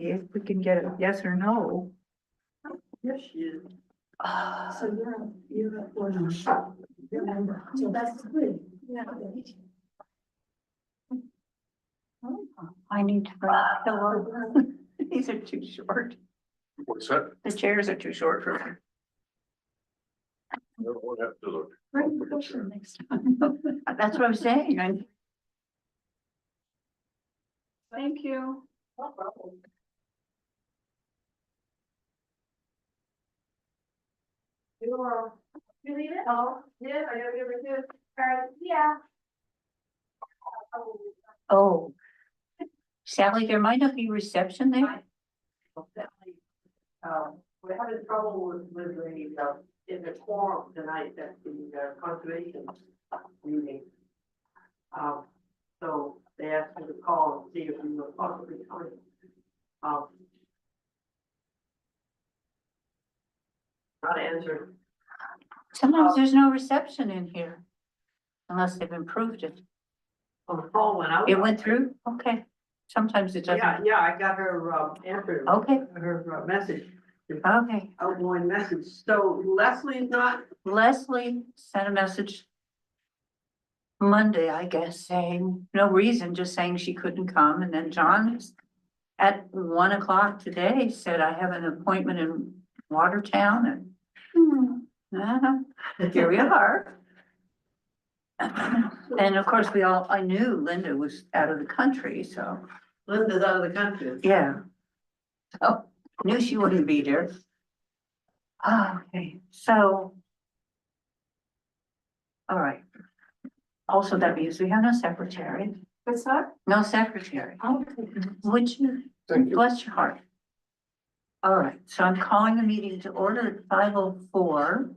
see if we can get a yes or no. Yes, she is. So you're at one. Remember, so that's good. Yeah. I need to bring a pillow. These are too short. What's that? The chairs are too short for me. I don't have to look. Bring the cushion next time. That's what I'm saying. Thank you. You leave it? Oh, yeah, I gotta give it to. Yeah. Oh. Sally, there might not be reception there. We're having trouble with the, in the quorum tonight at the conservation meeting. So they asked me to call and see if we were possibly coming. Not answered. Sometimes there's no reception in here. Unless they've improved it. On the phone went out. It went through? Okay. Sometimes it Yeah, doesn't. yeah, I got her, answer. Okay. Her, message, Okay. outgoing message. So Leslie's not, Leslie sent a message Monday, I guess, saying, no reason, just saying she couldn't come. And then John at 1 o'clock today said, I have an appointment in Watertown and here we are. And of course, I knew Linda was out of the country, so, Linda's out of the country. yeah. So, knew she wouldn't be there. Okay, so. All right. Also, that means we have no secretary, What's that? no secretary, Oh, would you, Thank you. bless your heart. All right, so I'm calling the meeting to order at 5:04.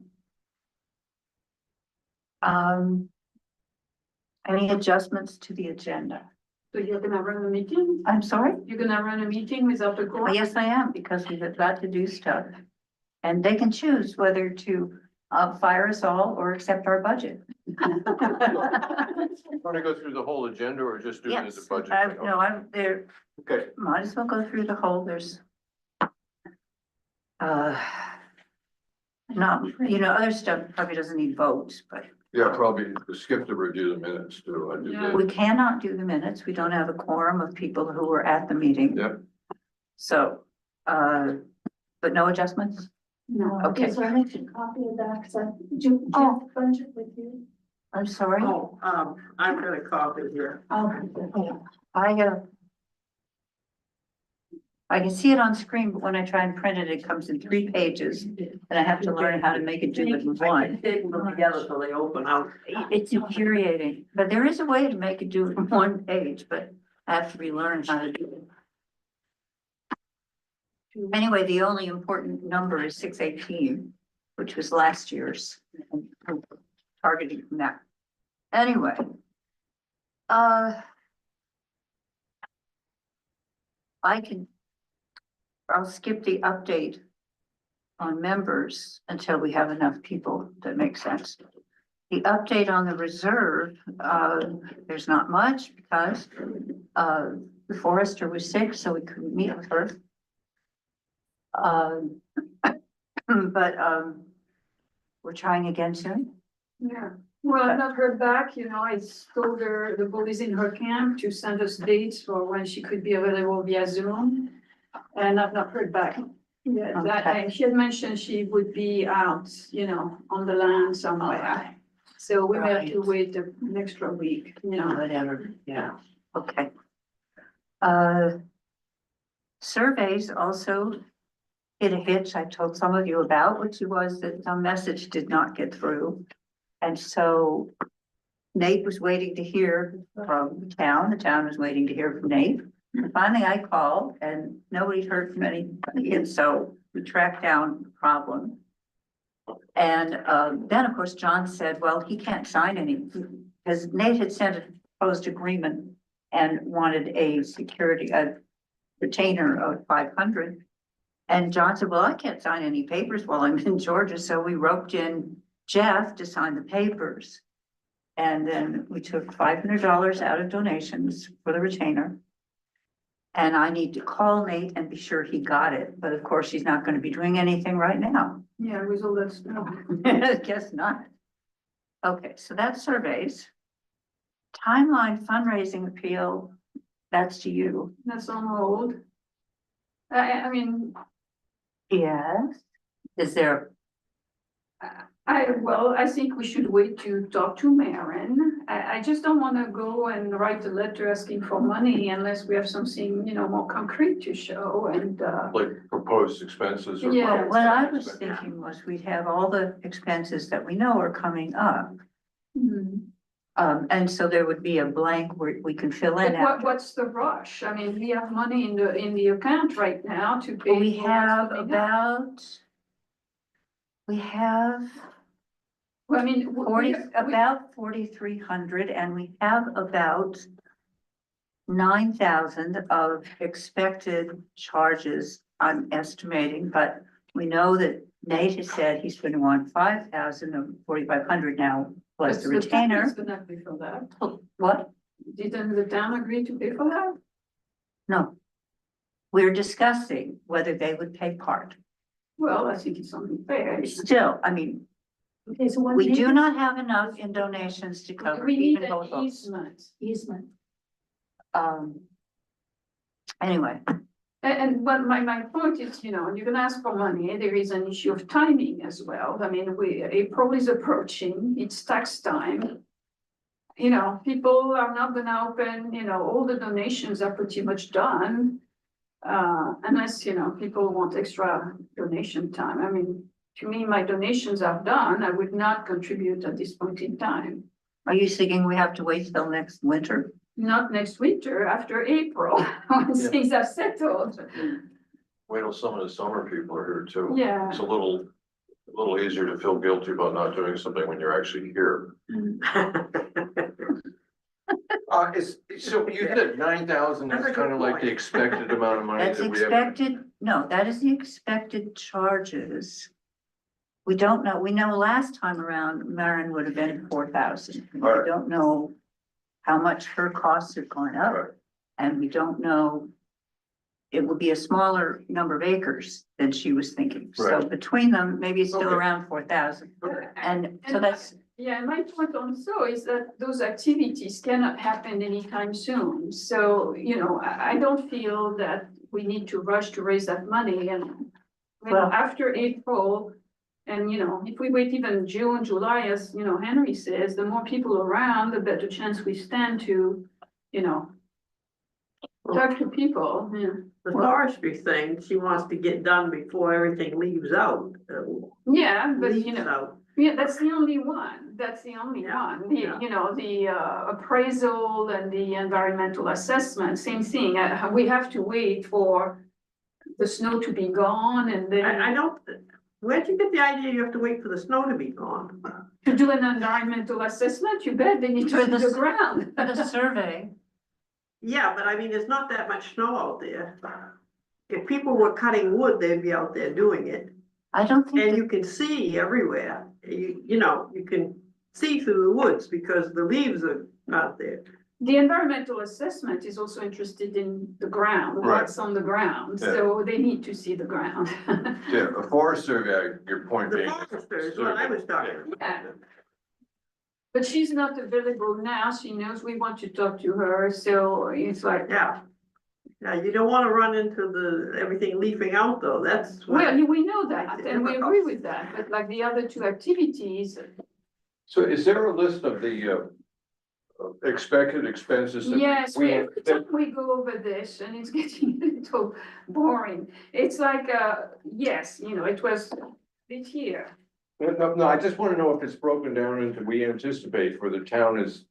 Any adjustments to the agenda? So you're gonna run a meeting? I'm sorry? You're gonna run a meeting without a quorum? Yes, I am, because we've got to do stuff. And they can choose whether to fire us all or accept our budget. Want to go through the whole agenda or just do it as a Yes, budget? no, I'm there, Okay, might as well go through the whole, there's. Not, other stuff probably doesn't need votes, but yeah, probably skip to review the minutes too. I did Yeah. we that. cannot do the minutes. We don't have a quorum of people who were at the meeting. Yep. So, but no adjustments? No. Okay. So I need to copy of that, because do you Oh. have budget with you? I'm sorry. Oh, I've got a copy here. I can see it on screen, but when I try and print it, it comes in 3 pages and I have to learn how to make it do it in I one. can tape them together so they open out. It's infuriating, but there is a way to make it do it in 1 page, but I have to relearn how to do it. Anyway, the only important number is 618, which was last year's. Targeting from that. Anyway. I'll skip the update on members until we have enough people that make sense. The update on the reserve, there's not much because the forester was sick, so we couldn't meet with her. But we're trying again soon. Yeah, well, I've not heard back, I told her the bullies in her camp to send us dates for when she could be available via Zoom. And I've not heard back. Yeah, Okay. she had mentioned she would be out, on the land somewhere. So we may have to wait an extra week, Whatever, yeah, okay. Surveys also hit a hitch I told some of you about, which was that some message did not get through. And so Nate was waiting to hear from the town was waiting to hear from Nate. And finally I called and nobody heard from anybody, and so we tracked down the problem. And then, of course, John said, well, he can't sign any, because Nate had sent a proposed agreement and wanted a retainer of 500. And John said, well, I can't sign any papers while I'm in Georgia. So we roped in Jeff to sign the papers. And then we took $500 out of donations for the retainer. And I need to call Nate and be sure he got it, but of course, he's not gonna be doing anything right now. Yeah, with all that stuff. Guess not. Okay, so that's surveys. Timeline fundraising appeal, that's to you. That's on hold. I mean, Yes. Is there, I think we should wait to talk to Maren. I just don't wanna go and write a letter asking for money unless we have something, more concrete to show and, Like proposed expenses or. Yeah. well, what I was thinking was we'd have all the expenses that we know are coming up. hmm. And so there would be a blank where we can fill in. But what's the rush? I mean, we have money in the account right now to pay. We for have what's coming up. Well, I mean, about 4,300 and we have about 9,000 of expected charges, I'm estimating, but we know that Nate has said he's going to want 5,000 of 4,500 now plus the town retainer. is gonna pay for that. What? Didn't the town agree to pay for that? No. We're discussing whether they would pay part. Well, I think it's only fair. Still, I mean, Okay, so we do not have enough in donations to cover We need even both. an easement. Anyway, And but my point is, you're gonna ask for money, there is an issue of timing as well. I mean, April is approaching, it's tax time. People are not gonna open, all the donations are pretty much done. Unless, people want extra donation time. I mean, to me, my donations are done. I would not contribute at this point in time. are you thinking we have to wait till next winter? Not next winter, after April, when Yeah. things are settled. Wait till some of the summer people are here too. Yeah. It's a little easier to feel guilty about not doing something when you're actually here. So you said 9,000 That's is a kind of good like the point. expected amount of money That's that we have. expected, no, that is the expected charges. We don't know, we know last time around, Marin would have been 4,000. We Right. don't know how much her costs have gone up. Right. And we don't know, it would be a smaller number of acres than she was thinking. So Right. between them, maybe it's still Okay. around 4,000. Okay. And so that's, Yeah, my point also is that those activities cannot happen anytime soon. So, I don't feel that we need to rush to raise that money and. Well- After April, and if we wait even June, July, as Henry says, the more people around, the better chance we stand to, talk to people, yeah. The forestry thing, she wants to get done before everything leaves out. Yeah, but Leaves out. Yeah, that's the only one, that's the only Yeah, one, yeah. the appraisal and the environmental assessment, same thing, we have to wait for. The snow to be gone and I then don't, where'd you get the idea you have to wait for the snow to be gone? to do an environmental assessment, you bet they need to For see the the ground. for the survey. Yeah, but I mean, there's not that much snow out there. If people were cutting wood, they'd be out there doing it. I don't think, And that- you can see everywhere. You can see through the woods because the leaves are not there. The environmental assessment is also interested in the ground, Right. what's on the ground, Yeah. so they need to see the ground. Yeah, a forest survey, your point The being. forester is what I was talking about. Yeah. But she's not available now, she knows we want to talk to her, so it's like, Yeah. Yeah, you don't wanna run into everything leafing out though, that's what. well, we know that, and we agree with that, but like the other two activities, So is there a list of the expected expenses? that yes, every that- time we go over this, and it's getting a little boring. It's like, yes, it was it here. No, I just want to know if it's broken down into, we anticipate for the town has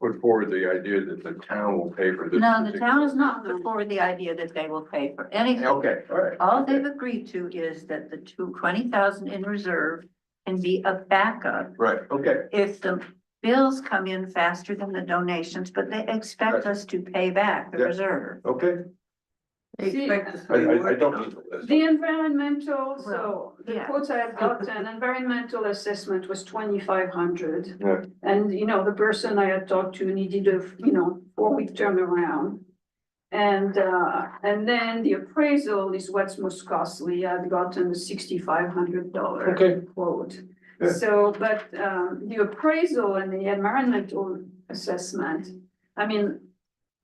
put forward the idea that the town will pay for this. no, the town has particular- not put forward the idea that they will pay for anything. Okay, all right. All okay. they've agreed to is that the 20,000 in reserve can be a backup Right, okay, if the bills come in faster than the donations, but they expect us to pay back the Yeah. reserve. okay. They See, expect us to I be don't working. need the list. The environmental, so Well, the yeah. quotes I had gotten, environmental assessment was 2,500. Yeah. And, the person I had talked to needed a, 4-week turnaround. And then the appraisal is what's most costly. I've gotten a $6,500 Okay. quote. Yeah. So, but, the appraisal and the environmental assessment, I mean,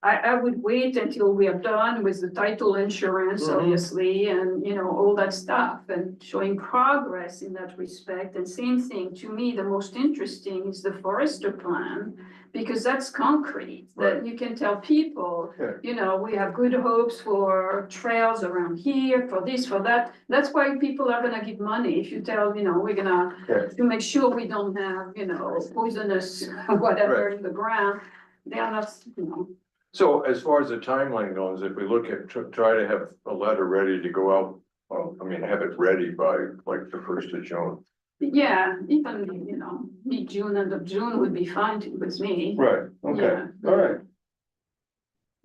I would wait until we are done with the title insurance, Mhm. obviously, and, you know, all that stuff and showing progress in that respect. And same thing, to me, the most interesting is the forester plan, because that's concrete, that you can tell people, Yeah. you know, we have good hopes for trails around here, for this, for that. That's why people are gonna give money. If you tell, you know, we're gonna, Yeah. to make sure we don't have, you know, poisonous whatever in the ground, they are not, you know. So as far as the timeline goes, if we look at, try to have a letter ready to go out, well, I mean, have it ready by like the 1st of June. Yeah, even, you know, mid-June, end of June would be fine with me. Right, okay, Yeah. all right.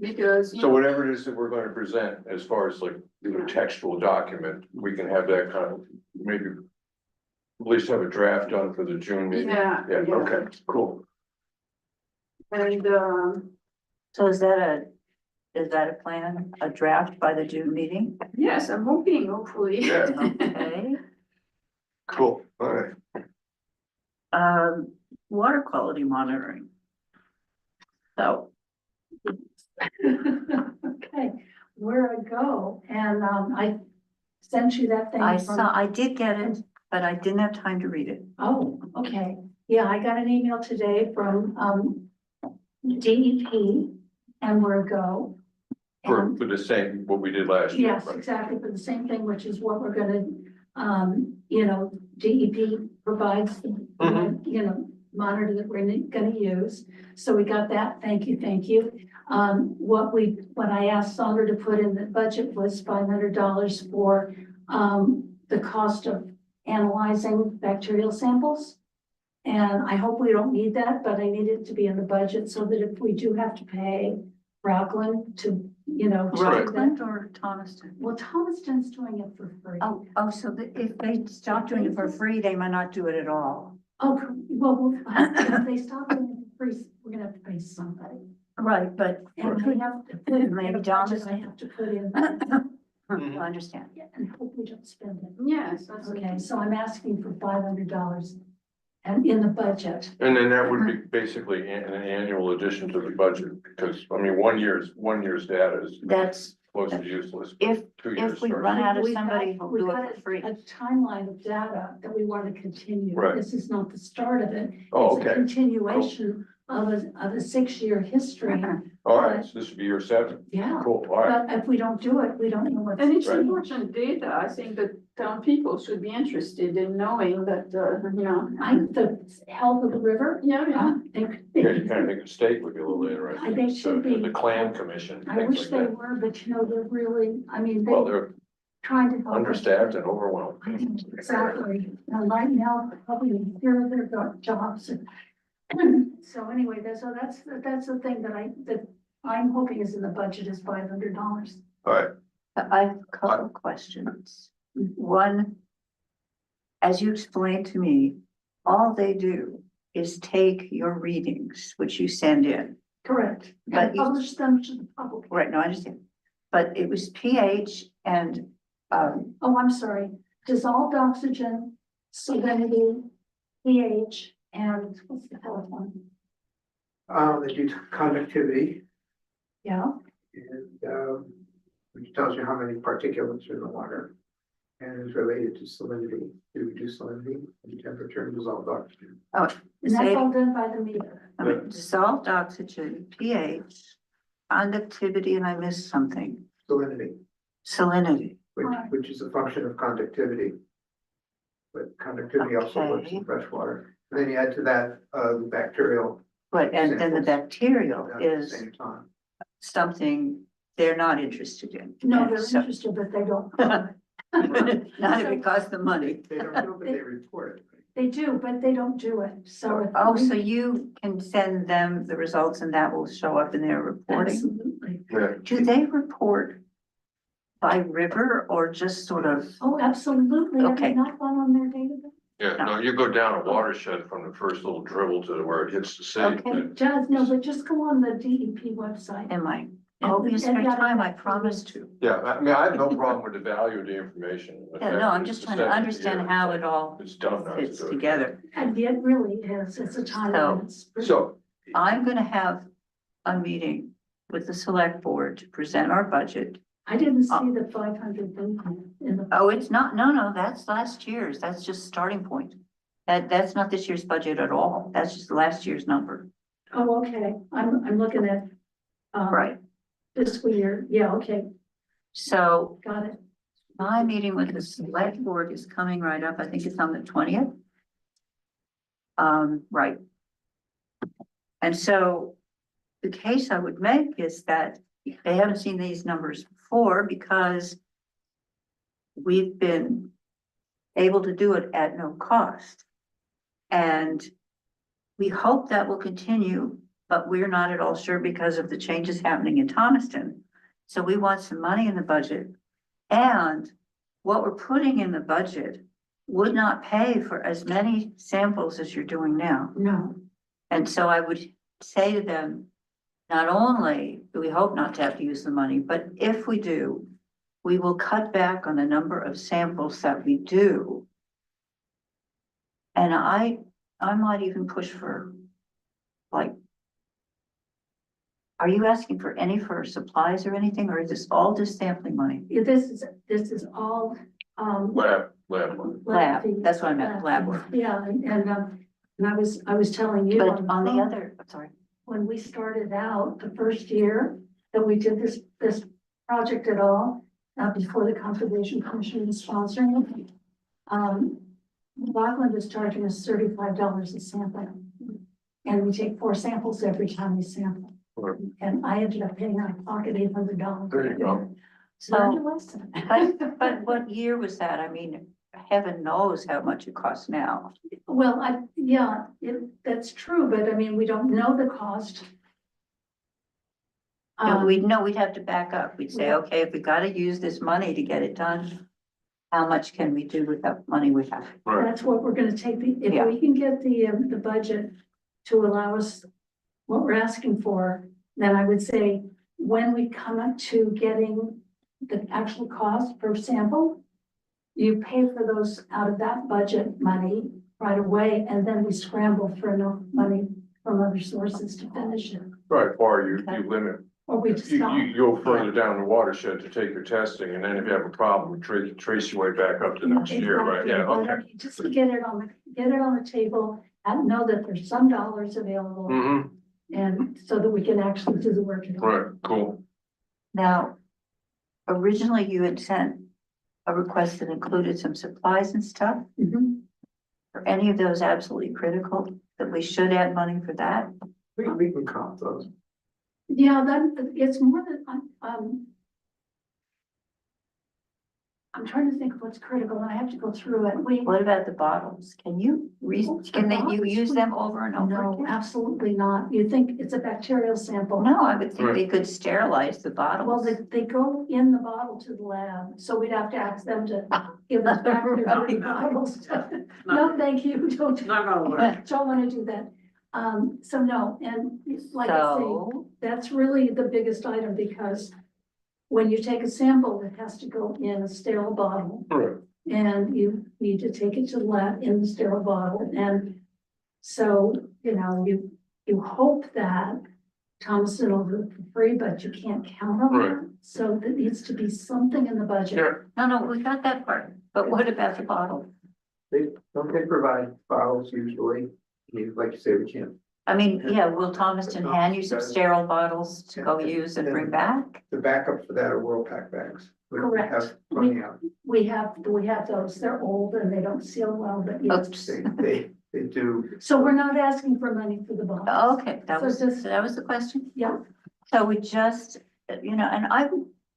Because, you So know, whatever it is that we're gonna present as far as like the textual document, we can have that kind of, maybe at least have a draft done for the June meeting. yeah, Yeah, yeah. okay, cool. And, So is that a plan, a draft by the June meeting? yes, I'm hoping, hopefully. Yeah. Okay. Cool, all right. Water quality monitoring. So, Okay, where I go, and I sent you that thing. I did get it, but I didn't have time to read it. Oh, okay, yeah, I got an email today from DEP and where to go. For the same, what we did last year. Yes, right? exactly, for the same thing, which is what we're gonna, you know, DEP provides, you know, monitor that we're gonna use. So we got that, thank you, thank you. What I asked Sandra to put in the budget was $500 for, the cost of analyzing bacterial samples. And I hope we don't need that, but I need it to be in the budget so that if we do have to pay Rockland to, you know. to do that- Rockland or Thomaston? Well, Thomaston's doing it for free. Oh, so if they stop doing it for free, they might not do it at all. Oh, well, if they stop doing it for free, we're gonna have to pay somebody. Right, but And I have to put in Maybe the budget, I have to put in, I understand. and hope we don't spend it. Yes, that's Okay, so I'm asking for $500 and in the budget. And then that would be basically an annual addition to the budget, because, I mean, one year's data is That's, close to useless. if, 2 years. if we starts. run out of We've got- somebody who'll we've do got it for free. A timeline of data that we want to continue. Right. This is not the start of it. Oh, It's a okay, continuation of a 6-year history. all right, so this would be year 7, Yeah, cool, all right. but if we don't do it, we don't know what's. And it's Right. important data. I think that town people should be interested in knowing that, you know. The health of the river. Yeah, yeah. Yeah, you kind of think the state would be a little interested. They should be. The clan commission, I things wish like they that. were, but you know, they're really, I mean, Well, they're they're trying to help us. understaffed and overwhelmed. I think exactly, and right now, probably here their jobs. So anyway, that's the thing that I'm hoping is in the budget is $500. All right, I have a couple of questions. One, as you explained to me, all they do is take your readings, which you send in. Correct. But And you- publish them to the public. Right, no, I understand. But it was pH and, Oh, I'm sorry, dissolved oxygen, salinity, pH, and what's the health one? They do conductivity, Yeah, and, which tells you how many particulates are in the water. And is related to salinity, to reduce salinity and temperature and dissolved oxygen. and that's say, all done by the meter. I mean, dissolved oxygen, pH, conductivity, and I missed something, Salinity, salinity. Right. which is a function of conductivity. But conductivity also works Okay. in fresh water. And then you add to that, the bacterial But, and then the Samples. bacterial at the is same time. something they're not interested in. No, And they're so- interested, but they don't. Not if it costs them money. They don't know, but they report it. They do, but they don't do it, so. if Oh, we- so you can send them the results and that will show up in their reporting? Absolutely. yeah, Do they report by river or just sort of, Oh, absolutely. Have Okay. you not gone on their database? yeah, no, you go down a watershed from the first little dribble to where it hits the city. Okay. It does, no, but just go on the DEP website. am I? I'll be a spare And that- time, I promise to. Yeah, I mean, I have no problem with the value of the information. The Yeah, fact no, I'm that just it's trying to presented understand together, how it all It's done now. fits together. And it really is, it's a time. So, I'm gonna have a meeting with the select board to present our budget. I didn't see the 500 in the. Oh, it's not, no, that's last year's, that's just starting point. That's not this year's budget at all, that's just last year's number. Oh, okay, I'm looking at. Right, Fiscal year, yeah, okay, so got it. my meeting with the select board is coming right up, I think it's on the 20th. Right. And so the case I would make is that they haven't seen these numbers before because we've been able to do it at no cost. And we hope that will continue, but we're not at all sure because of the changes happening in Thomaston. So we want some money in the budget. And what we're putting in the budget would not pay for as many samples as you're doing now. No, And so I would say to them, not only do we hope not to have to use the money, but if we do, we will cut back on the number of samples that we do. And I might even push for, like, are you asking for any for supplies or anything, or is this all just sampling money? this is all, lab one. Lab, fees, that's what I meant, lab work. Yeah, and I was telling you. But on the phone, other, sorry, when we started out, the first year that we did this project at all, before the Conservation Commission was sponsoring it. Rockland is charging us $35 a sample. And we take 4 samples every time we sample. Right. And I ended up paying out of pocket $800. There you go. Learned so, a lesson. but what year was that? I mean, heaven knows how much it costs now. Well, that's true, but I mean, we don't know the cost. And we'd know, we'd have to back up. We'd say, Yeah. okay, if we gotta use this money to get it done, how much can we do with that money we have? Right, That's what we're gonna take, if Yeah. we can get the budget to allow us what we're asking for, then I would say, when we come up to getting the actual cost per sample, you pay for those out of that budget money right away, and then we scramble for enough money from other sources to finish it, right, or you limit, or we just you stop. go further down the watershed to take your testing, and then if you have a problem, trace your way back up to next year, right? Exactly. Yeah, But okay. just to get it on the table and know that there's some dollars available, Mm-hmm, and so that we can actually do the work. at all. right, cool. Now, originally you had sent a request that included some supplies and stuff. Mhm. Are any of those absolutely critical that we should add money for that? We can count those. Yeah, it's more than, I'm trying to think of what's critical, and I have to go through it. What about the bottles? Can you can you use them over and over No, again? absolutely not. You think it's a bacterial sample? No, I would think they could sterilize the Well, bottles. they go in the bottle to the lab, so we'd have to ask them to give us back their dirty bottles. No, thank you, don't wanna do that. So no, and like I say, So, that's really the biggest item, because when you take a sample, it has to go in a sterile bottle, Right, and you need to take it to the lab in the sterile bottle, and so, you hope that Thomaston will do it for free, but you can't count on Right. that, so there needs to be something in the budget. yeah, no, we got that part, but what about the bottle? They provide bottles usually. Like you say, we can't. I mean, yeah, will Thomaston hand you some sterile bottles to go use and bring back? The backup for that are World Pack bags. We Correct. have plenty out. We have those, they're old and they don't seal well, but yes. Oops. They do. So we're not asking for money for the bottles. Okay, So just- that was the question? Yeah. So we just, and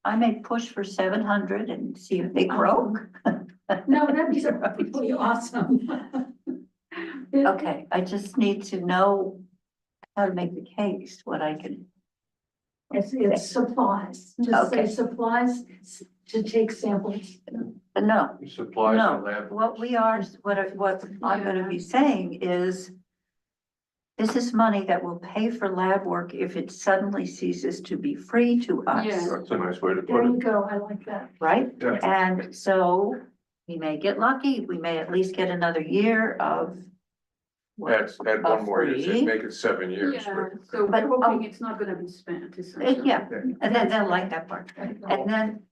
I may push for 700 and see if they grow. No, that'd be really awesome. Okay, I just need to know how to make the case, what I can, It's supplies, just say Okay. supplies to take samples. no, supplies and no. lab. What I'm gonna be saying is this is money that will pay for lab work if it suddenly ceases to be free to us. Yeah. That's a nice way to There put you it. go, I like that. Right? Yeah. And so we may get lucky, we may at least get another year of. Add one more, year, say, Free. make it 7 years. Yeah, so But, we're hoping it's not gonna be spent, essentially. Yeah, and then they'll like that part. And then,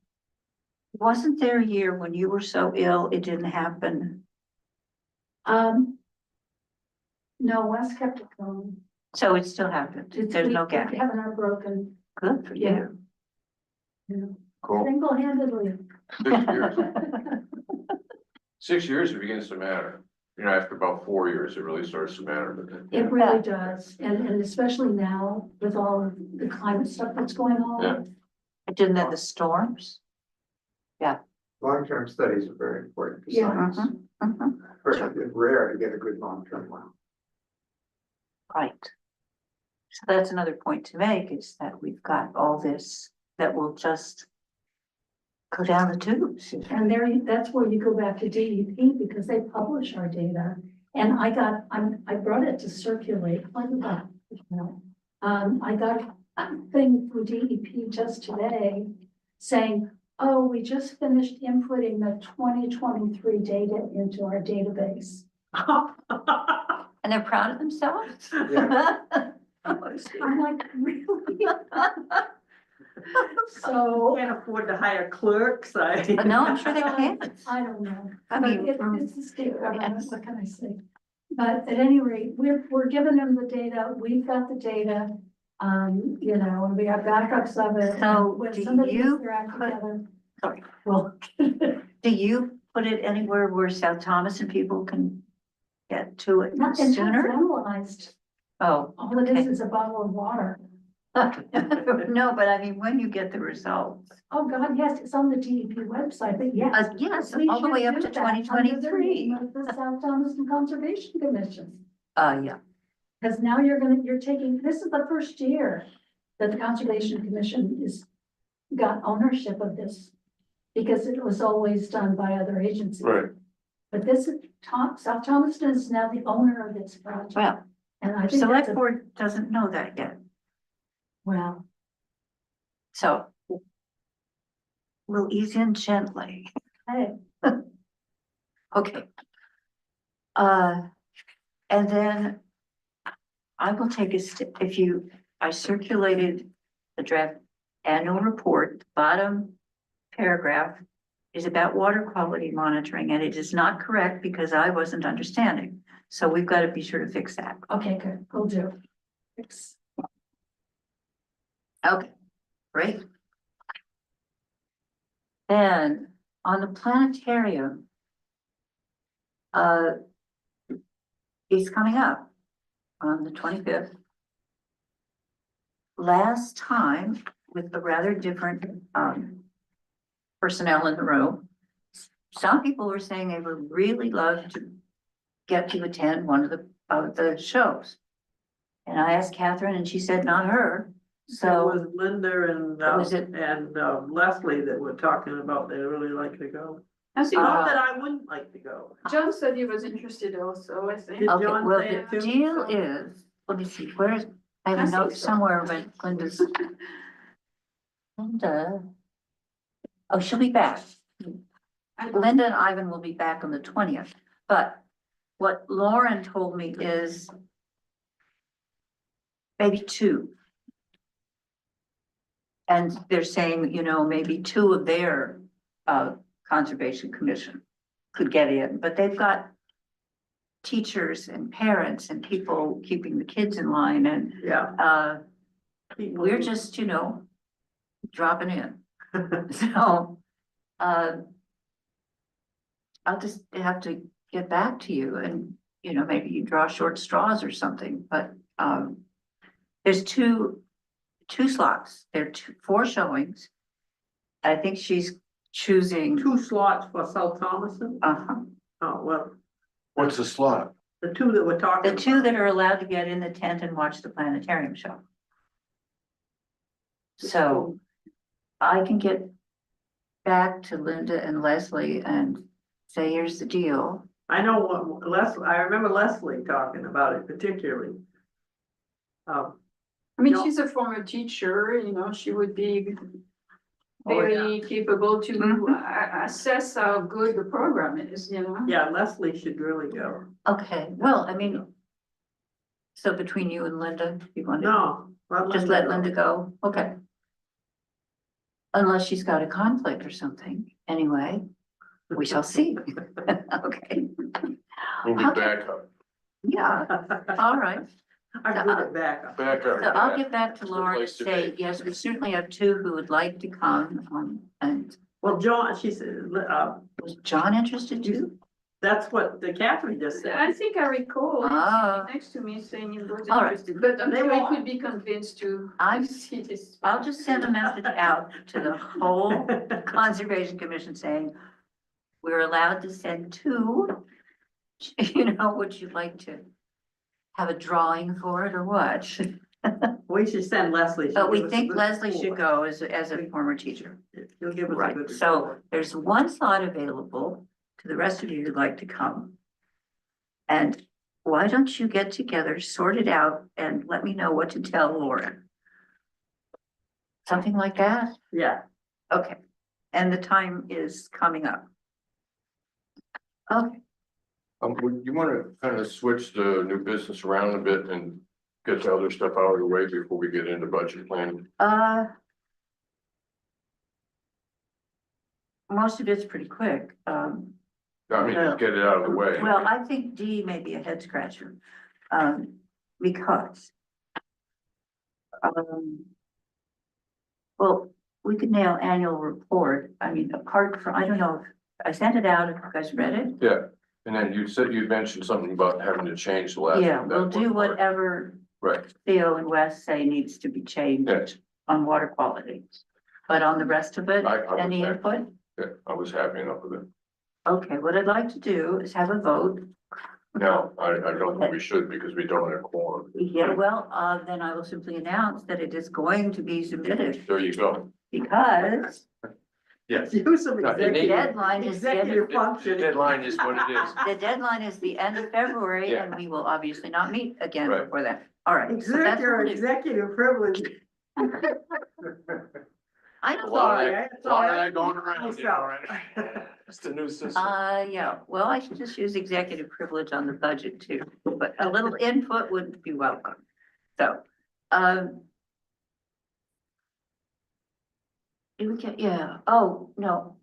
wasn't there a year when you were so ill, it didn't happen? No, Wes kept it going. So it still happened, there's no gap. We haven't unbroken, Good for Yeah. you. you know, Cool. single-handedly. 6 years. 6 years, it begins to matter. You know, after about 4 years, it really starts to matter, but then. It really does, and especially now with all of the climate stuff that's going on. Didn't have the storms? Long-term studies are very important for Yeah. science. It's rare to get a good long-term one. Right. So that's another point to make, is that we've got all this that will just go down the tubes. And that's where you go back to DEP because they publish our data. And I brought it to circulate, like that, you know. I got a thing from DEP just today saying, oh, we just finished inputting the 2023 data into our database. And they're proud of themselves? Yeah. I'm like, really? So, Can't afford to hire clerks, No, I'm sure they can. I don't know. I But mean, it's the state government, yes. what can I say? But at any rate, we're giving them the data, we've got the data, you know, and we have backups of it. So When do somebody you gets their act put- together, Sorry. well, Do you put it anywhere where South Thomas and people can get to it not until it's sooner? analyzed, Oh, all it okay. is a bottle of water. No, but I mean, when you get the results. Oh, God, yes, it's on the DEP website, but yes. Yes, we all the should way up do to that under the 2023. name of The South Thomaston Conservation Commission. Yeah, Because now you're taking, this is the first year that the Conservation Commission got ownership of this. Because it was always done by other agencies. Right. But this is, South Thomaston is now the owner of this project. well, And I think select that's board doesn't know that yet, well, so. We'll ease in gently. hey, Okay. And then I will take a step, I circulated the draft annual report, the bottom paragraph is about water quality monitoring, and it is not correct because I wasn't understanding. So we've got to be sure to fix that. okay, good, will do. It's- Okay, great. Then on the planetarium, it's coming up on the 25th. Last time, with the rather different personnel in the room, some people were saying they would really love to get to attend one of the shows. And I asked Catherine and she said not her, It so. was Linda and, Was it- and Leslie that were talking about, they really like to go. As Not that I wouldn't like to go. John said he was interested also, I think. Did Okay, John well, say it the too? deal is, let me see, where's, I have I a see note so. somewhere when Linda's. Linda. Oh, she'll be back. Linda and Ivan will be back on the 20th, but what Lauren told me is maybe 2. And they're saying, you know, maybe 2 of their Conservation Commission could get in, but they've got teachers and parents and people keeping the kids in line, and Yeah. we're just, you know, dropping in. So, I'll just have to get back to you and, you know, maybe you draw short straws or something, but, there's two slots. There are 4 showings. I think she's choosing, 2 slots for South Thomason? Oh, well, What's the slot? the 2 that we're talking. the 2 that are allowed to get in the tent and watch the planetarium show. So I can get back to Linda and Leslie and say, here's the deal. I know what Leslie, I remember Leslie talking about it particularly. I mean, No. she's a former teacher, you know, she would be Oh, yeah. very capable to Mhm. assess how good the program is, you know? Yeah, Leslie should really go. Okay, well, I mean. So between you and Linda, you want to No. just let Linda go? Okay. Unless she's got a conflict or something, anyway, we shall see. Okay, We'll be back up, yeah, all right. I'm good at backup. back up. So I'll get back to Good Laura and place to say, be. yes, we certainly have two who would like to come, and Well, John, she said, was John interested too? that's what the Catherine just said. I think I recall Ah. next to me saying he was All right. interested, but I'm They sure I won't. could be convinced to I'm- see this. I'll just send a message out to the whole Conservation Commission saying, we're allowed to send two. You know, would you like to have a drawing for it or what? We should send Leslie. She'll But we give us a think good Leslie should score. go as a former teacher. She'll give us a Right, good. so score. there's one slot available to the rest of you who'd like to come. And why don't you get together, sort it out, and let me know what to tell Laura? Something like that? Yeah, Okay, and the time is coming up. Okay, You wanna kind of switch the new business around a bit and get the other stuff out of the way before we get into budget planning? most of it's pretty quick, I mean, just get it out of the way. well, I think D may be a head scratcher, because. Well, we could nail annual report, I mean, apart from, I don't know, if I sent it out, if you guys read it. Yeah, and then you mentioned something about having to change the last. Yeah, that we'll one do part. whatever Right, Theo and Wes say needs to be changed yes, on water quality. But on the rest of it, I was any happy. input? yeah, I was happy enough with it. Okay, what I'd like to do is have a vote. No, I don't think we should because we don't have quorum. Yeah, well, then I will simply announce that it is going to be submitted There you go. because Yes. do some No, it the needs- executive, deadline is scheduled. executive function. Deadline is what it is. The deadline is the end of February Yeah. and we will obviously not meet again Right. before that. All right. so Exert that's your what we'll do. executive privilege. I don't Lot know. of that, lot of that going around, you know, right? It's the new system. Yeah, well, I should just use executive privilege on the budget too, but a little input would be welcome. So, did we get, yeah, oh, no,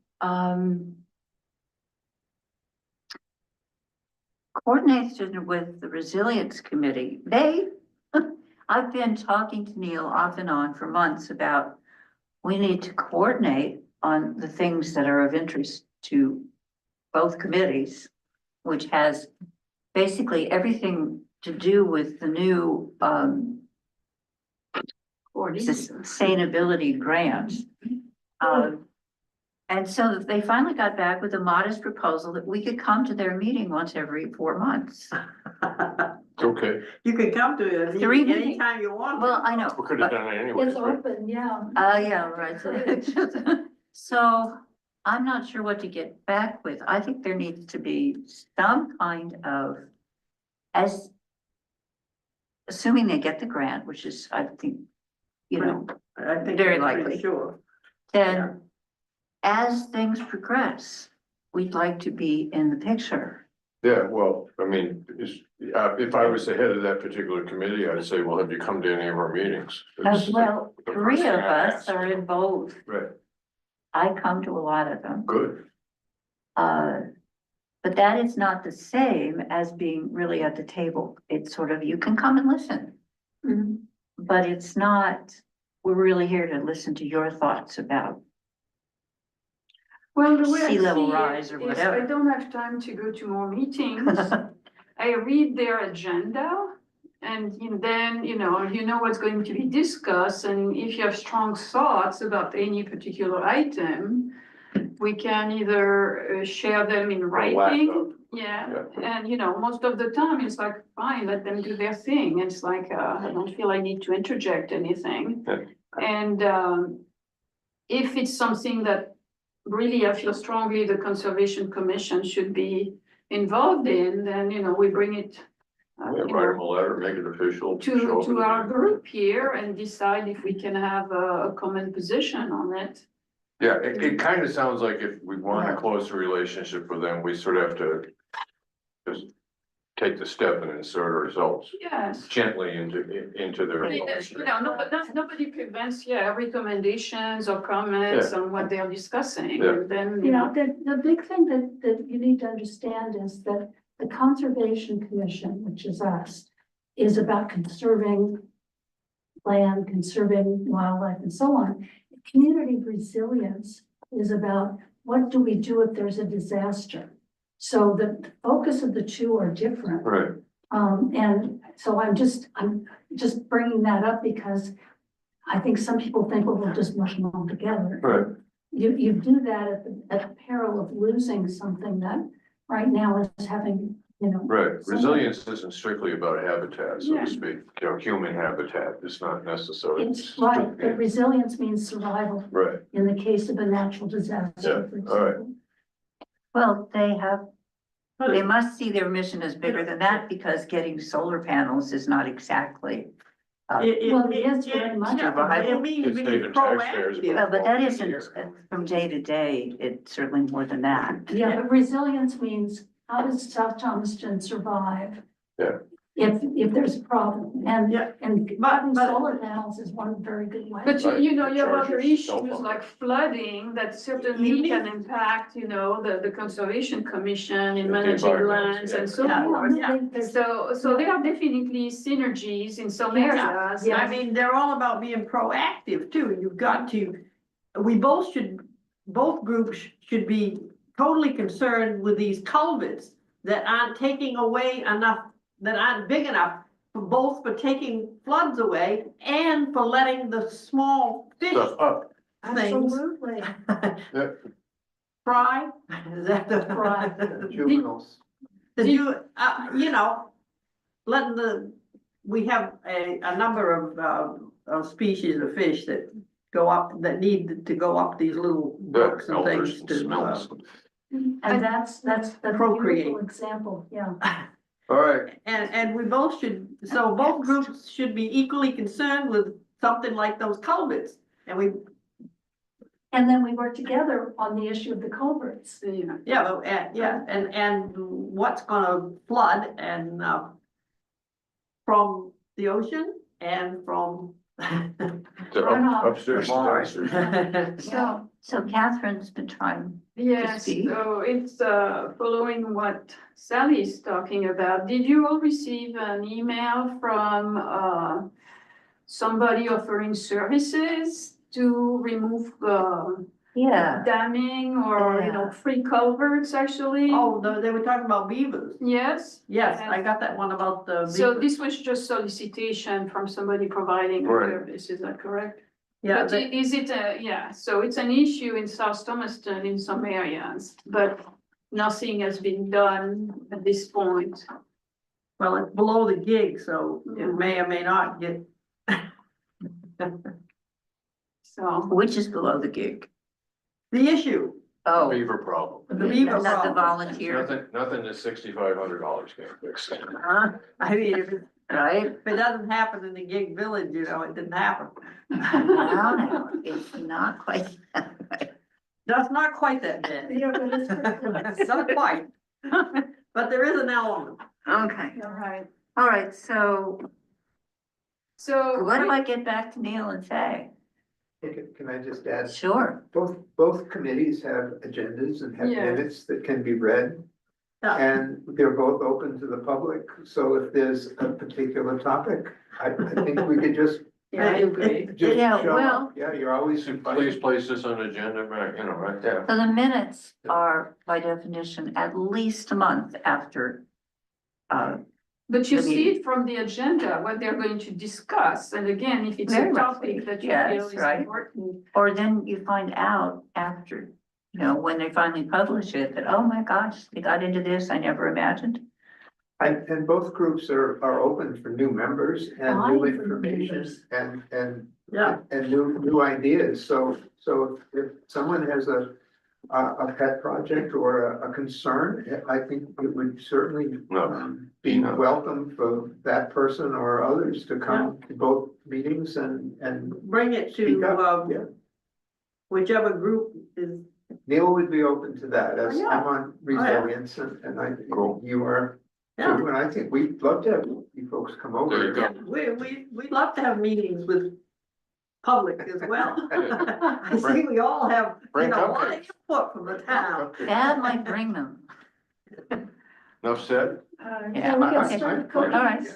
coordination with the Resilience Committee, I've been talking to Neil off and on for months about we need to coordinate on the things that are of interest to both committees, which has basically everything to do with the new sustainability grant. And so they finally got back with a modest proposal that we could come to their meeting once every 4 months. Okay, You can come to it Three meetings. anytime you want. Well, I know. we could have done it anyways, It's right? open, yeah. Yeah, right. So I'm not sure what to get back with. I think there needs to be some kind of, as assuming they get the grant, which is, I think, you know, I think very I'm pretty likely. Sure. then as things progress, we'd like to be in the picture. Yeah, well, I mean, if I was the head of that particular committee, I'd say, well, have you come to any of our meetings? It's Well, the first 3 thing of I us ask. are in both. Right, I come to a lot of them. good. But that is not the same as being really at the table. It's sort of, you can come and listen. Mhm. But it's not, we're really here to listen to your thoughts about. Well, the way I Sea level see it rise or is whatever. I don't have time to go to more meetings. I read their agenda and then, you know what's going to be discussed. And if you have strong thoughts about any particular item, we can either share them in writing. Yeah, and most of the time it's like, fine, let them do their thing. It's like, I don't feel I need to interject anything. Yeah. And if it's something that really I feel strongly the Conservation Commission should be involved in, then, we bring it Yeah, you write them know, a letter, make it official. show to up at our the- group here and decide if we can have a common position on it. Yeah, it kind of sounds like if we want a Yeah. closer relationship with them, we sort of have to just take the step and insert ourselves Yes. gently into their. I mean, culture. you know, nobody prevents, recommendations or comments on what they're discussing, Yeah. and then, You know, the big thing that you need to understand is that the Conservation Commission, which is us, is about conserving land, conserving wildlife and so on. Community resilience is about what do we do if there's a disaster? So the focus of the two are different. Right, And so I'm just bringing that up because I think some people think, well, we'll just mush them all together. right. You do that at the peril of losing something that right now is having, you know. Right, some- resilience isn't strictly about habitat, so Yeah. to speak, you know, human habitat is not necessarily. It's right, but resilience means survival Right, in the case of a natural disaster, for Yeah, all right. example. Well, they must see their mission as bigger than that because getting solar panels is not exactly. Well, it is very much. It means It's being saving taxpayers, proactive. Well, but that isn't from day to day, it's certainly more than that. Yeah, but resilience means how does South Thomaston survive? Yeah. If there's a problem, and, Yeah, and but- having but- solar panels is one very good way. but Right, you know, you have charge other your cell issues phone. like flooding that certainly You can need- impact, the Conservation Commission in The managing environment, lands yeah. and so Yeah, forth. yeah. There's- So there are definitely synergies in some Yes, areas. yes. I mean, they're all about being proactive too. You've got to, both groups should be totally concerned with these culverts that aren't taking away enough, that aren't big enough for both for taking floods away and for letting the small fish stuff up, things Absolutely. fry. Is that the? Fry. The juveniles. Did you, letting we have a number of species of fish that go up, that need to go up these little brooks and elders things and to, smells. And that's a Procreate. beautiful example, yeah. All right, and we both should, so both groups should be equally concerned with something like those culverts. And we, And then we work together on the issue of the culverts. and what's gonna flood and, from the ocean and from. the Runoff. upstairs, downstairs. So Catherine's been trying. Yes, speak. so it's following what Sally's talking about. Did you all receive an email from somebody offering services to remove Yeah, damming or, free culverts actually? Oh, they were talking about beavers. Yes, Yes, I got that one about the. so beavers. this was just solicitation from somebody providing a Right. service, is that correct? Yeah, But is it, so it's an issue in South Thomaston in some areas, but nothing has been done at this point. well, it's below the gig, so Yeah. it may or may not get. So, which is below the gig. The issue, Oh, Beaver problem. the beaver not the problem. volunteer, Nothing that $6,500 can't fix. I mean, if right? it doesn't happen in the gig village, it didn't happen. Now, it's not quite that way. That's not quite that bad. Yeah, but it's pretty close. Not quite. But there is an element. Okay, all right, all right, so so. what do I get back to Neil and say? Can I just add, Sure, both committees have agendas and have Yeah. minutes that can be read. Yeah. And they're both open to the public, so if there's a particular topic, I think we could just Yeah, I agree. just Yeah, show well- up. Yeah, you're always Please invited. place this on agenda, right there. so the minutes are by definition at least a month after. But you the see meeting. it from the agenda, what they're going to discuss, and again, if it's a Very topic roughly, that you yes, feel is right. important. Or then you find out after, when they finally publish it, that, oh my gosh, they got into this, I never imagined. And both groups are open for new members and Fine new for new information members. and Yeah. and new ideas, so if someone has a a pet project or a concern, I think it would certainly be No. welcome for that person or others to come to both meetings and Bring it speak to, up. Yeah. whichever group is, Neil would be open to that, as Yeah. I'm on resilience and I, Cool. you are yeah. too, and I think we'd love to have you folks come over. There you go. Yeah, we'd love to have meetings with public as well. I see we all have, you Bring know, a lot of cupcakes. input from the town. Dad might bring them. Enough said. Yeah, we can I- start I- All right.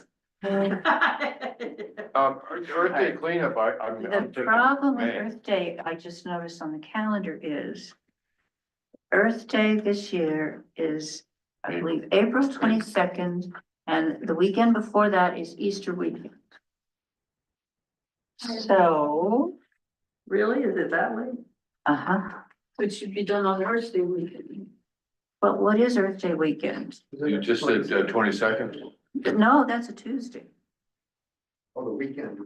Earth Day cleanup, I'm The thinking problem with May. Earth Day, I just noticed on the calendar is Earth Day this year is, I believe, April 22nd, and the weekend before that is Easter weekend. So, Really? Is it that late? uh-huh, It should be done on Earth Day weekend. but what is Earth Day weekend? You just said 22nd. No, that's a Tuesday. Oh, the weekend.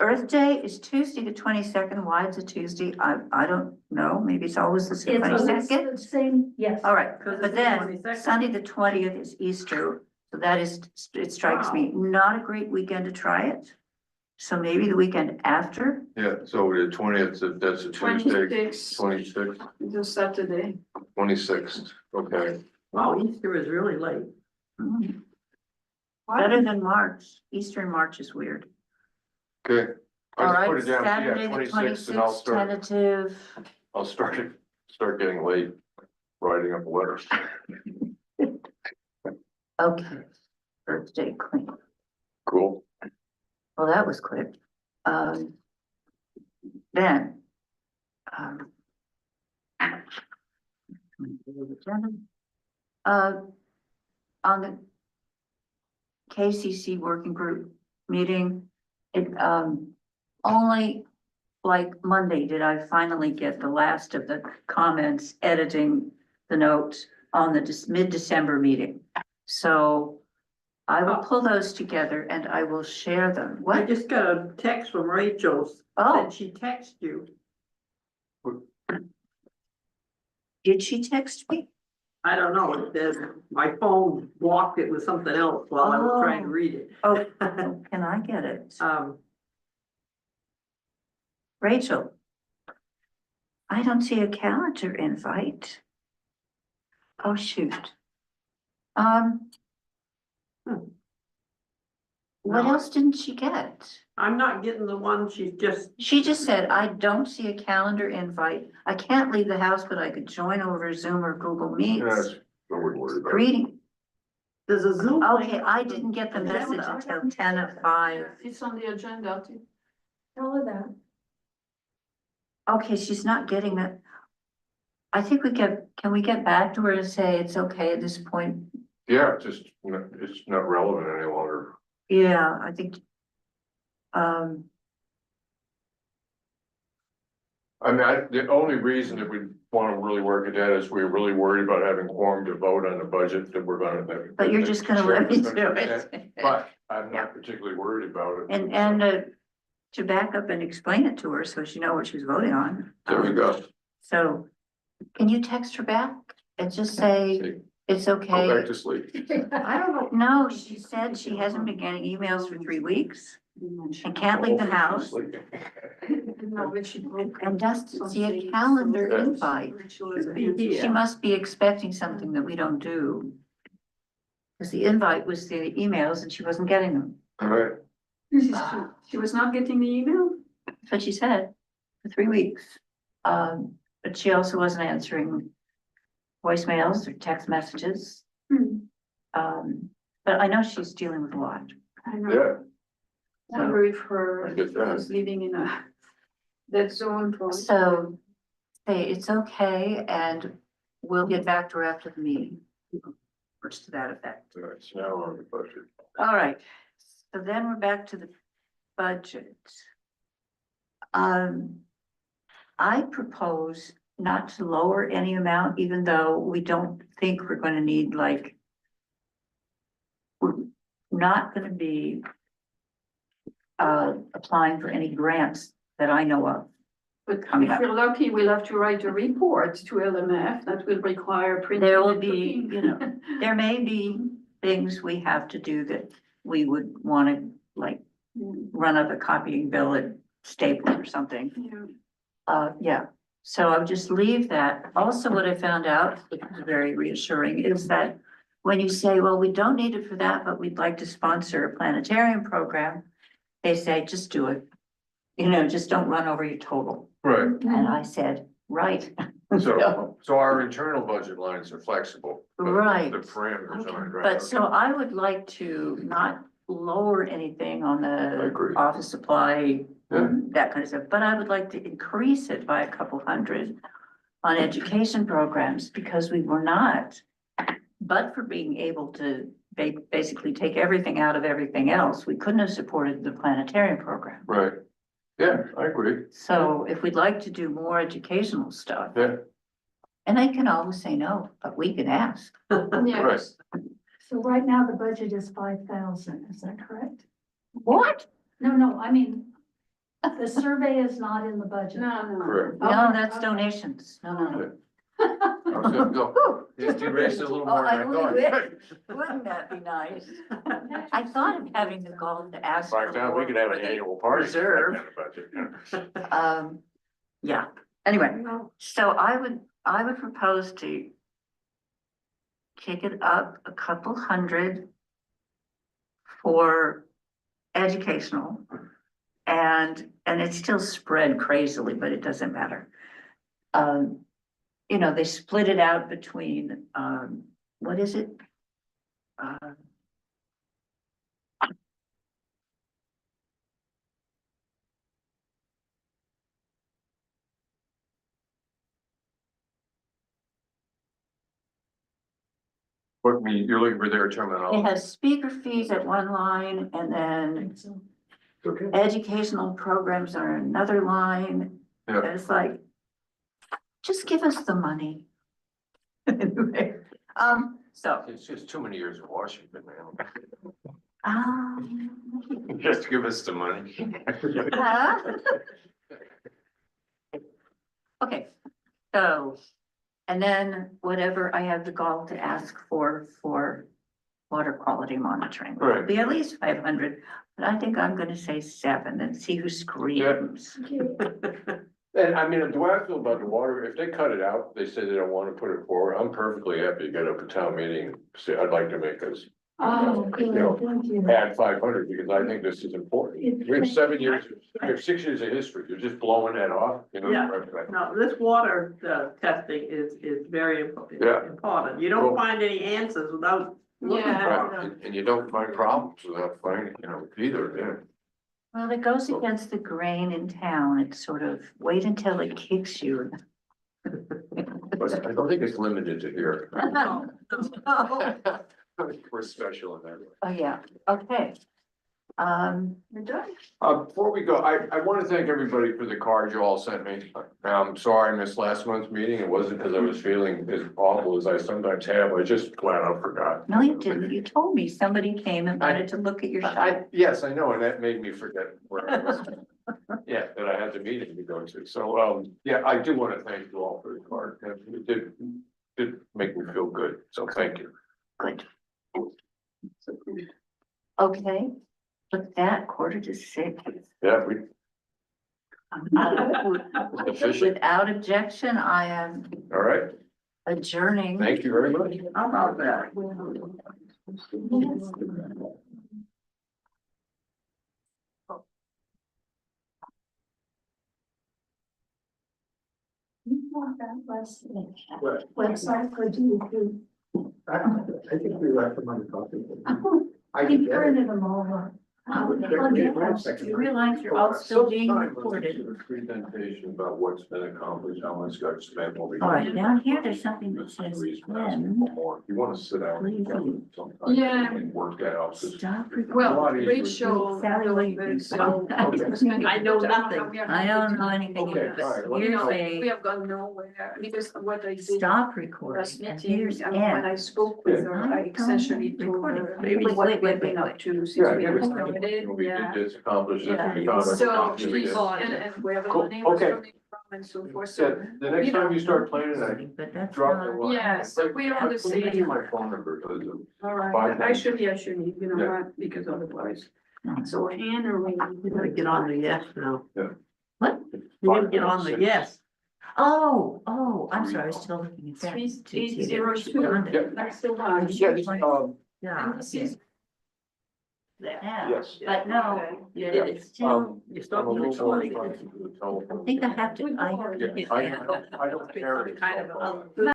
Earth Day is Tuesday the 22nd. Why it's a Tuesday? I don't know. Maybe it's always the It's 22nd. the same, yes. All right, Because but it's the then 22nd. Sunday, the 20th is Easter, so that is, it strikes me, not a great weekend to try it. So maybe the weekend after, Yeah, so the 20th, that's a Tuesday, 26th, 26th, is a Saturday. 26th, okay. Wow, Easter is really late. better than March. Easter in March is weird. Okay. All I just right, put it down, Saturday, yeah, the 26th, and I'll 26th, start, tentative. I'll start getting late writing up letters. Okay, Earth Day clean. Cool. Well, that was quick. Then. On the KCC working group meeting, it, only like Monday did I finally get the last of the comments editing the notes on the mid-December meeting. So I will pull those together and I will share them. I What? just got a text from Rachel, Oh, said she texted you. did she text me? I don't know, it says, my phone blocked it with something else while I was trying to read it. Oh, can I get it? Rachel. I don't see a calendar invite. Oh, shoot. What No. else didn't she get? I'm not getting the one, she's just, She just said, I don't see a calendar invite. I can't leave the house, but I could join over Zoom or Google Yes, Meets. don't worry about it. Greeting. there's a Zoom. link Okay, on I the didn't get the agenda. message until 10:05. It's on the agenda too. Tell her that. Okay, she's not getting that. I think can we get back to her and say it's okay at this point? Yeah, it's not relevant any longer. Yeah, I think. I mean, the only reason that we want to really work at that is we're really worried about having quorum to vote on the budget that we're gonna. But you're just gonna let me do it. But I'm not particularly worried about it. And to back up and explain it to her so she know what she's voting on. There we go. So, can you text her back and just say See, it's go back okay? to sleep. I don't know. No, she said she hasn't been getting emails for 3 weeks and can't leave the house No, but she broke. and doesn't see a calendar Yes. invite. Rachel is Yeah. She must be expecting something that we don't do. Because the invite was the emails and she wasn't getting them. All right, She was not getting the email? That's what she said for 3 weeks. But she also wasn't answering voicemails or text messages. But I know she's dealing with a lot. I know. yeah, I wonder if I her get that. was living in a dead zone for. So say it's okay and we'll get back to her after the meeting. Words to that effect. all right, so now we're on the budget. All right, so then we're back to the budget. I propose not to lower any amount, even though we don't think we're gonna need like. We're not gonna be applying for any grants that I know of But coming if up. we're lucky, we'll have to write a report to LMF that will require printing. There will and be, cooking. you know, there may be things we have to do that we would wanna, like, run up a copying bill at Staples or something. Yeah. Yeah, so I would just leave that. Also, what I found out, which is very reassuring, is that when you say, well, we don't need it for that, but we'd like to sponsor a planetarium program, they say, just do it. You know, just don't run over your total. Right, And I said, right. so our internal budget lines are flexible. but Right. The parameters aren't, right? But so I would like to not lower anything on I agree. the office supply, Yeah. that kind of stuff, but I would like to increase it by a couple hundred on education programs, because we were not, but for being able to basically take everything out of everything else, we couldn't have supported the planetarium program. Right, yeah, I agree, So if we'd like to do more educational stuff, yeah, and they can always say no, but we can ask. Yes. So right now the budget is 5,000, is that correct? What? No, I mean, the survey is not in the budget. No. correct. No, that's donations. No. I was gonna go, you raised it a little more Oh, I than I only thought. Wouldn't that be nice? I thought of having the goal to ask. By now, we could have an annual party. Reserve. Yeah, anyway, so I would propose to kick it up a couple hundred for educational, and it's still spread crazily, but it doesn't matter. You know, they split it out between, what is it? What me, you're looking for their It terminology. has speaker fees at one line, and then So, Okay. educational programs are another line. Yeah. And it's like, just give us the money. Anyway, so, It's just too many years of Washington, man. um, Just give us the money. okay, so, and then whatever I have the gall to ask for water quality monitoring. Right. Be at least 500, but I think I'm gonna say 7 and see who screams. And I mean, the way I feel about the water, if they cut it out, they say they don't wanna put it forward, I'm perfectly happy to get up a town meeting, and say, I'd like to make us Oh, good, thank you. add 500, because I think this is important. We have 7 years, we have 6 years of history, you're just blowing that off, you know? Yeah. Right. No, this water, testing is very Yeah. important. You don't find any answers without looking Yeah. for Right, them. and you don't find problems without finding, you know, either, Well, it goes against the grain in town. It's sort of wait until it kicks you. But I don't think it's limited to here. We're special in that way. Oh, yeah, okay. We're done. Before we go, I want to thank everybody for the cards you all sent me. I'm sorry I missed last month's meeting. It wasn't because I was feeling as awful as I sometimes have. I just flat out forgot. No, you didn't. You told me somebody came and wanted to look at your shop. Yes, I know, and that made me forget where I was. Yeah, that I had the meeting to go to. So, yeah, I do want to thank you all for the card. It did make me feel good. So thank you. Good. Okay, with that 5:45. Yeah, we, efficient. Without objection, I am All right. adjourning. Thank you very much. How about that? You want that What? website for DEP? I think we left them on the copy. I He can get it. printed them all up. I'll check I'll it get out in a them. second. You realize you're all still being Sometime recorded. let's do a Presentation about what's been accomplished, how much got spent. All right, down here, there's something that says when You wanna sit down. Please. sometime Yeah. And work that out. 'cause stop a lot Well, easier. Rachel. Sally, what do you think? So- I know nothing. I don't know anything Okay, either, all right, but let me here's know. We a have gone nowhere because what I did stop last recording, and meeting, here's when I N. spoke with her, I essentially told Recording. her Wait, what wait, we've wait, been wait. up to since Yeah, we give us have time. started, We yeah. did this, accomplished this, Yeah. we found out. So accomplished she's, this. and wherever Cool. the name was Okay. coming from, and so forth, Yeah, so. the next time you start planning, I But that's drop the not, line. Yes, we're on the Put me same. my phone number, because All right, Fine. I should, you know Yeah. what, because otherwise, Hmm. so Henry. You gotta get on the yes now. what? You gotta get on the yes. Oh, I'm sorry, I was still looking at that. 3802, Yeah. that's the one. Yeah, And this is. yeah, yes. but no, Yeah, Yeah. it's still, I'm You a start little with more the inclined to do the I telephone. think I have to, Good I. Lord. Yeah, I don't care. Kind of a-